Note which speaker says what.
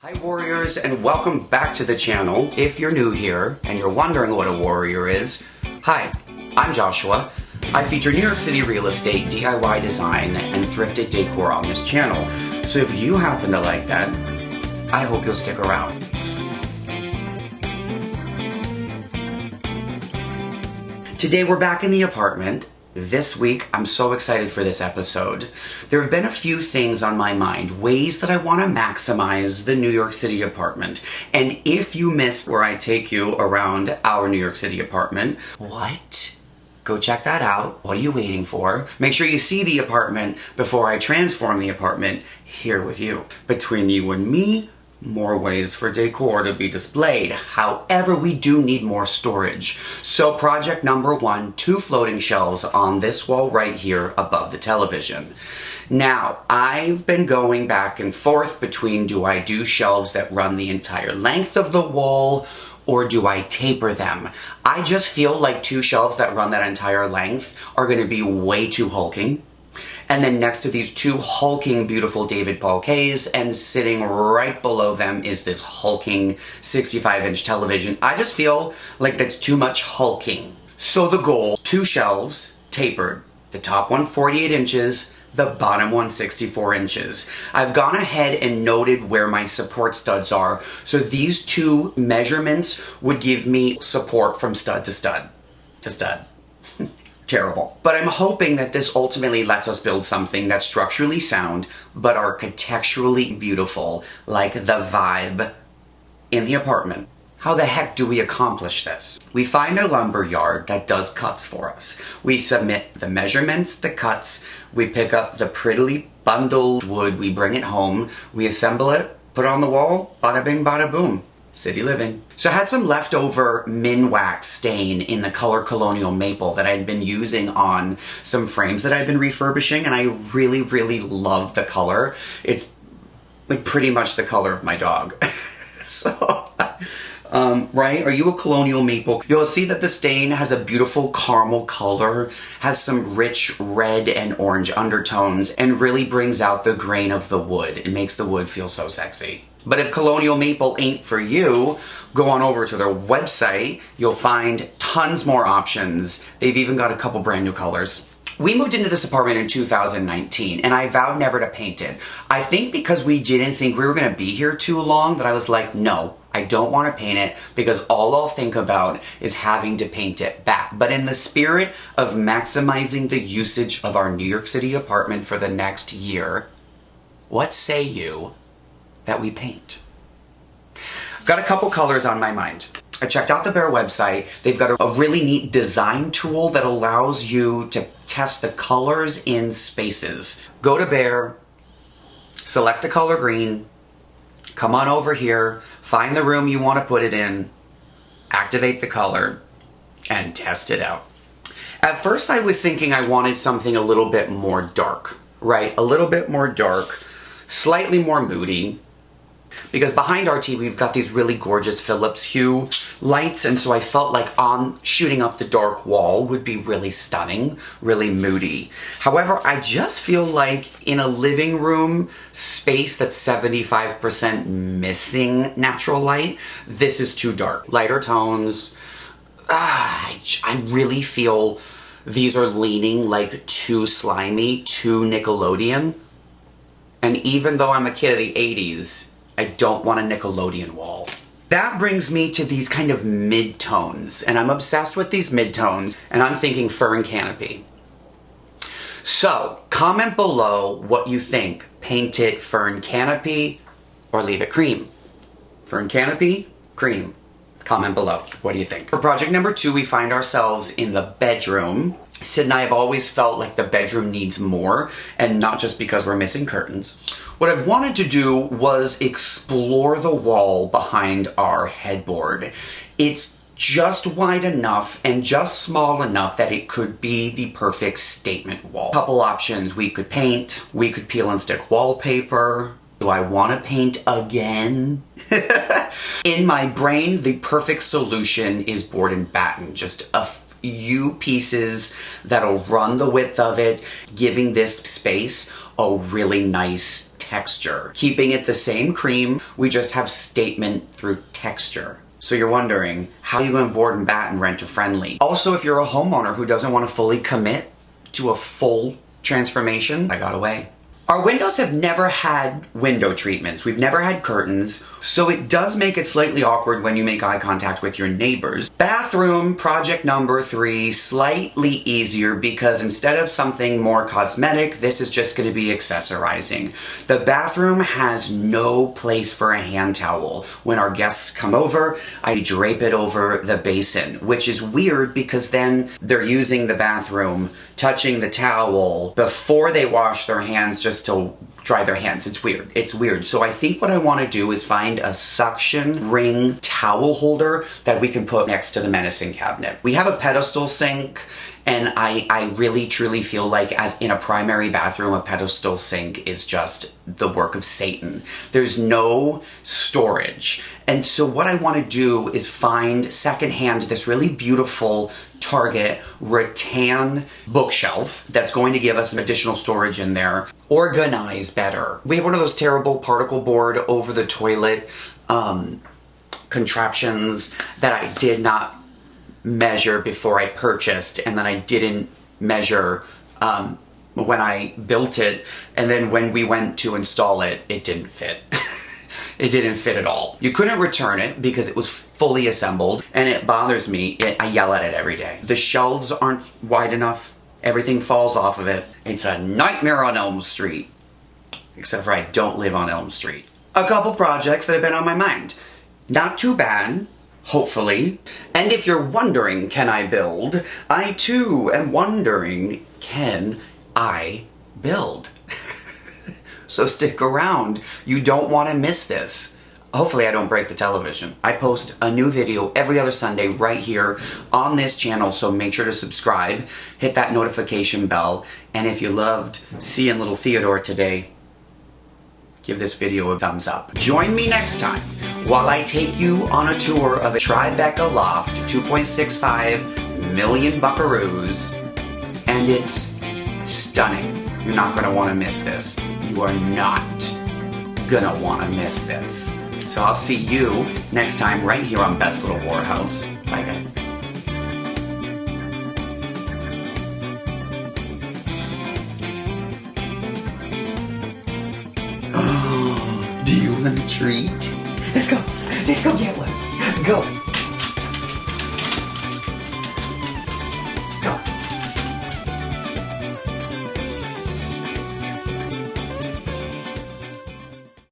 Speaker 1: Hi warriors, and welcome back to the channel. If you're new here and you're wondering what a warrior is, hi, I'm Joshua. I feature New York City real estate, DIY design, and thrifted decor on this channel. So if you happen to like that, I hope you'll stick around. Today we're back in the apartment. This week, I'm so excited for this episode. There have been a few things on my mind, ways that I want to maximize the New York City apartment. And if you missed where I take you around our New York City apartment, what? Go check that out. What are you waiting for? Make sure you see the apartment before I transform the apartment here with you. Between you and me, more ways for decor to be displayed. However, we do need more storage. So project number one, 2 floating shelves on this wall right here above the television. Now, I've been going back and forth between do I do shelves that run the entire length of the wall or do I taper them? I just feel like 2 shelves that run that entire length are going to be way too hulking. And then next to these 2 hulking beautiful David Pauquets, and sitting right below them is this hulking 65-inch television. I just feel like that's too much hulking. So the goal, 2 shelves, tapered. The top one 48 inches, the bottom one 64 inches. I've gone ahead and noted where my support studs are. So these 2 measurements would give me support from stud to stud to stud. Terrible. But I'm hoping that this ultimately lets us build something that's structurally sound, but architecturally beautiful, like the vibe in the apartment. How the heck do we accomplish this? We find a lumber yard that does cuts for us. We submit the measurements, the cuts, we pick up the prettily bundled wood, we bring it home, we assemble it, put it on the wall, bada bing, bada boom. City living. So I had some leftover min wax stain in the color Colonial Maple that I'd been using on some frames that I've been refurbishing, and I really, really love the color. It's like pretty much the color of my dog. So, right? Are you a Colonial Maple? You'll see that the stain has a beautiful caramel color, has some rich red and orange undertones, and really brings out the grain of the wood. It makes the wood feel so sexy. But if Colonial Maple ain't for you, go on over to their website. You'll find tons more options. They've even got a couple brand new colors. We moved into this apartment in 2019, and I vowed never to paint it. I think because we didn't think we were going to be here too long that I was like, no, I don't want to paint it because all I'll think about is having to paint it back. But in the spirit of maximizing the usage of our New York City apartment for the next year, what say you that we paint? I've got a couple colors on my mind. I checked out the Behr website. They've got a really neat design tool that allows you to test the colors in spaces. Go to Behr, select the color green, come on over here, find the room you want to put it in, activate the color, and test it out. At first I was thinking I wanted something a little bit more dark, right? A little bit more dark, slightly more moody. Because behind our TV, we've got these really gorgeous Philips Hue lights, and so I felt like shooting up the dark wall would be really stunning, really moody. However, I just feel like in a living room space that's 75% missing natural light, this is too dark. Lighter tones. I really feel these are leaning like too slimy, too Nickelodeon. And even though I'm a kid of the 80s, I don't want a Nickelodeon wall. That brings me to these kind of mid-tones, and I'm obsessed with these mid-tones, and I'm thinking fern canopy. So, comment below what you think. Paint it fern canopy, or leave it cream. Fern canopy, cream. Comment below. What do you think? For project number 2, we find ourselves in the bedroom. Sid and I have always felt like the bedroom needs more, and not just because we're missing curtains. What I've wanted to do was explore the wall behind our headboard. It's just wide enough and just small enough that it could be the perfect statement wall. Couple options. We could paint, we could peel and stick wallpaper. Do I want to paint again? In my brain, the perfect solution is board and batten. Just a few pieces that'll run the width of it, giving this space a really nice texture. Keeping it the same cream, we just have statement through texture. So you're wondering, how are you going to board and bat and renter friendly? Also, if you're a homeowner who doesn't want to fully commit to a full transformation, I got away. Our windows have never had window treatments. We've never had curtains, so it does make it slightly awkward when you make eye contact with your neighbors. Bathroom, project number 3, slightly easier because instead of something more cosmetic, this is just going to be accessorizing. The bathroom has no place for a hand towel. When our guests come over, I drape it over the basin, which is weird because then they're using the bathroom, touching the towel before they wash their hands just to dry their hands. It's weird. It's weird. So I think what I want to do is find a suction ring towel holder that we can put next to the medicine cabinet. We have a pedestal sink, and I really truly feel like as in a primary bathroom, a pedestal sink is just the work of Satan. There's no storage. And so what I want to do is find secondhand this really beautiful Target rattan bookshelf that's going to give us some additional storage in there. Organize better. We have one of those terrible particle board over the toilet contraptions that I did not measure before I purchased, and then I didn't measure when I built it, and then when we went to install it, it didn't fit. It didn't fit at all. You couldn't return it because it was fully assembled, and it bothers me. I yell at it every day. The shelves aren't wide enough. Everything falls off of it. It's a nightmare on Elm Street. Except for I don't live on Elm Street. A couple projects that have been on my mind. Not too bad, hopefully. And if you're wondering, can I build? I too am wondering, can I build? So stick around. You don't want to miss this. Hopefully I don't break the television. I post a new video every other Sunday right here on this channel, so make sure to subscribe, hit that notification bell, and if you loved seeing little Theodore today, give this video a thumbs up. Join me next time while I take you on a tour of a Tribeca loft, 2.65 million buckaroos, and it's stunning. You're not gonna wanna miss this. You are not gonna wanna miss this. So I'll see you next time right here on Best Little Whorehouse. Bye guys. Oh, do you want a treat? Let's go get one. Go.